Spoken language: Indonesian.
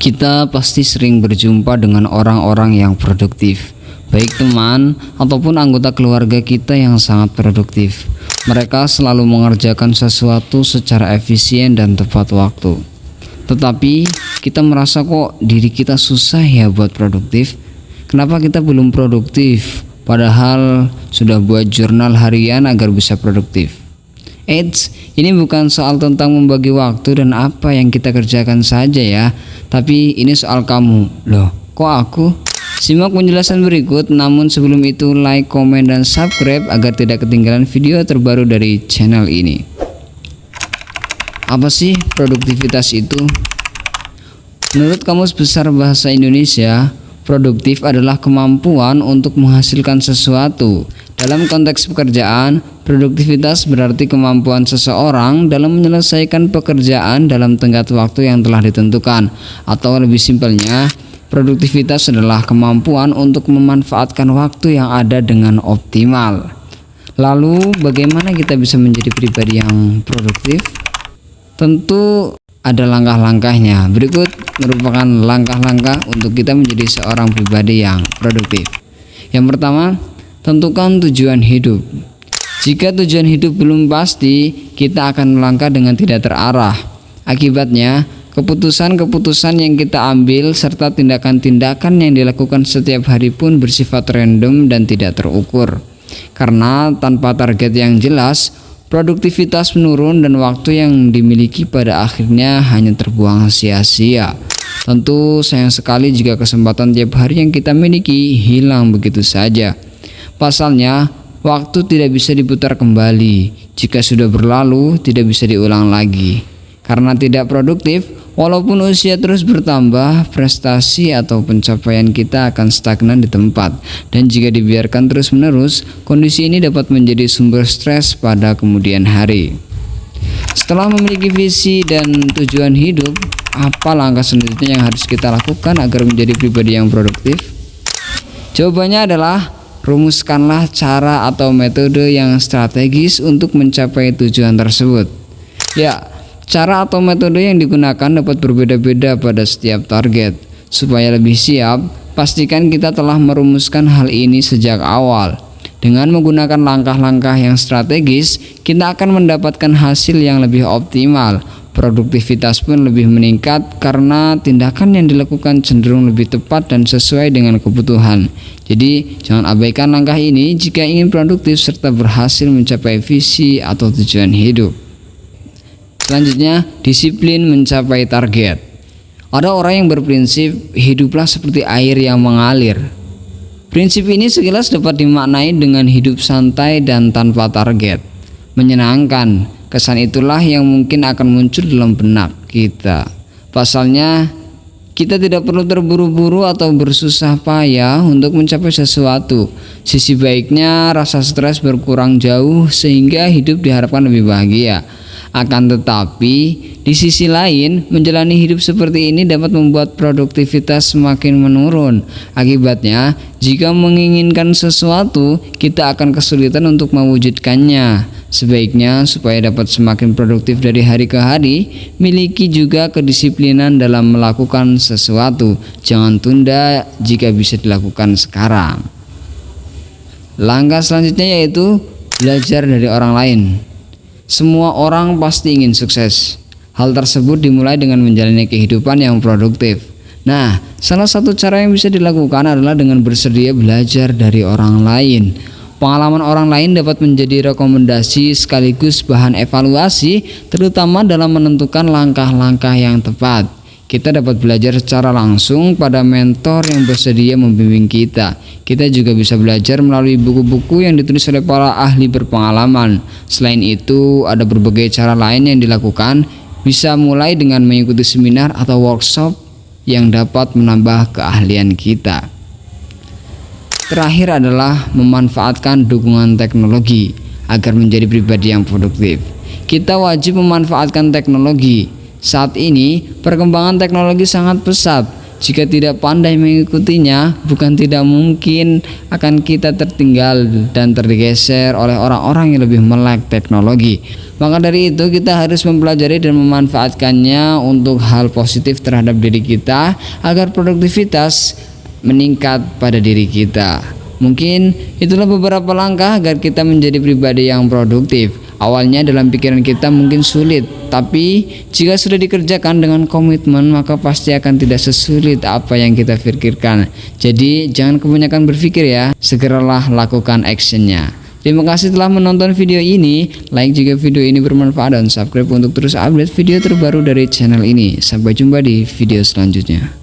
Kita pasti sering berjumpa dengan orang-orang yang produktif, baik teman ataupun anggota keluarga kita yang sangat produktif. Mereka selalu mengerjakan sesuatu secara efisien dan tepat waktu. Tetapi kita merasa kok diri kita susah ya buat produktif. Kenapa kita belum produktif? Padahal sudah buat jurnal harian agar bisa produktif. Eits, ini bukan soal tentang membagi waktu dan apa yang kita kerjakan saja ya, tapi ini soal kamu. Loh, kok aku? Simak penjelasan berikut, namun sebelum itu like, komen, dan subscribe agar tidak ketinggalan video terbaru dari channel ini. Apa sih produktivitas itu? Menurut Kamus Besar Bahasa Indonesia, produktif adalah kemampuan untuk menghasilkan sesuatu. Dalam konteks pekerjaan, produktivitas berarti kemampuan seseorang dalam menyelesaikan pekerjaan dalam tenggat waktu yang telah ditentukan. Atau lebih simpelnya, produktivitas adalah kemampuan untuk memanfaatkan waktu yang ada dengan optimal. Lalu, bagaimana kita bisa menjadi pribadi yang produktif? Tentu ada langkah-langkahnya. Berikut merupakan langkah-langkah untuk kita menjadi seorang pribadi yang produktif. Yang pertama, tentukan tujuan hidup. Jika tujuan hidup belum pasti, kita akan melangkah dengan tidak terarah. Akibatnya, keputusan-keputusan yang kita ambil serta tindakan-tindakan yang dilakukan setiap hari pun bersifat random dan tidak terukur. Karena tanpa target yang jelas, produktivitas menurun dan waktu yang dimiliki pada akhirnya hanya terbuang sia-sia. Tentu sayang sekali jika kesempatan tiap hari yang kita miliki hilang begitu saja. Pasalnya, waktu tidak bisa diputar kembali. Jika sudah berlalu, tidak bisa diulang lagi. Karena tidak produktif, walaupun usia terus bertambah, prestasi atau pencapaian kita akan stagnan di tempat. Dan jika dibiarkan terus-menerus, kondisi ini dapat menjadi sumber stres pada kemudian hari. Setelah memiliki visi dan tujuan hidup, apa langkah selanjutnya yang harus kita lakukan agar menjadi pribadi yang produktif? Jawabannya adalah rumuskanlah cara atau metode yang strategis untuk mencapai tujuan tersebut. Ya, cara atau metode yang digunakan dapat berbeda-beda pada setiap target. Supaya lebih siap, pastikan kita telah merumuskan hal ini sejak awal. Dengan menggunakan langkah-langkah yang strategis, kita akan mendapatkan hasil yang lebih optimal. Produktivitas pun lebih meningkat karena tindakan yang dilakukan cenderung lebih tepat dan sesuai dengan kebutuhan. Jadi, jangan abaikan langkah ini jika ingin produktif serta berhasil mencapai visi atau tujuan hidup. Selanjutnya, disiplin mencapai target. Ada orang yang berprinsip, hiduplah seperti air yang mengalir. Prinsip ini sekilas dapat dimaknai dengan hidup santai dan tanpa target. Menyenangkan. Kesan itulah yang mungkin akan muncul dalam benak kita. Pasalnya, kita tidak perlu terburu-buru atau bersusah payah untuk mencapai sesuatu. Sisi baiknya, rasa stres berkurang jauh sehingga hidup diharapkan lebih bahagia. Akan tetapi, di sisi lain, menjalani hidup seperti ini dapat membuat produktivitas semakin menurun. Akibatnya, jika menginginkan sesuatu, kita akan kesulitan untuk mewujudkannya. Sebaiknya, supaya dapat semakin produktif dari hari ke hari, miliki juga kedisiplinan dalam melakukan sesuatu. Jangan tunda jika bisa dilakukan sekarang. Langkah selanjutnya yaitu belajar dari orang lain. Semua orang pasti ingin sukses. Hal tersebut dimulai dengan menjalani kehidupan yang produktif. Nah, salah satu cara yang bisa dilakukan adalah dengan bersedia belajar dari orang lain. Pengalaman orang lain dapat menjadi rekomendasi sekaligus bahan evaluasi, terutama dalam menentukan langkah-langkah yang tepat. Kita dapat belajar secara langsung pada mentor yang bersedia membimbing kita. Kita juga bisa belajar melalui buku-buku yang ditulis oleh para ahli berpengalaman. Selain itu, ada berbagai cara lain yang dilakukan. Bisa mulai dengan mengikuti seminar atau workshop yang dapat menambah keahlian kita. Terakhir adalah memanfaatkan dukungan teknologi agar menjadi pribadi yang produktif. Kita wajib memanfaatkan teknologi. Saat ini, perkembangan teknologi sangat pesat. Jika tidak pandai mengikutinya, bukan tidak mungkin akan kita tertinggal dan tergeser oleh orang-orang yang lebih melek teknologi. Maka dari itu kita harus mempelajari dan memanfaatkannya untuk hal positif terhadap diri kita agar produktivitas meningkat pada diri kita. Mungkin itulah beberapa langkah agar kita menjadi pribadi yang produktif. Awalnya dalam pikiran kita mungkin sulit, tapi jika sudah dikerjakan dengan komitmen maka pasti akan tidak sesulit apa yang kita pikirkan. Jadi jangan kebanyakan berpikir ya, segeralah lakukan actionnya. Terima kasih telah menonton video ini. Like jika video ini bermanfaat dan subscribe untuk terus update video terbaru dari channel ini. Sampai jumpa di video selanjutnya.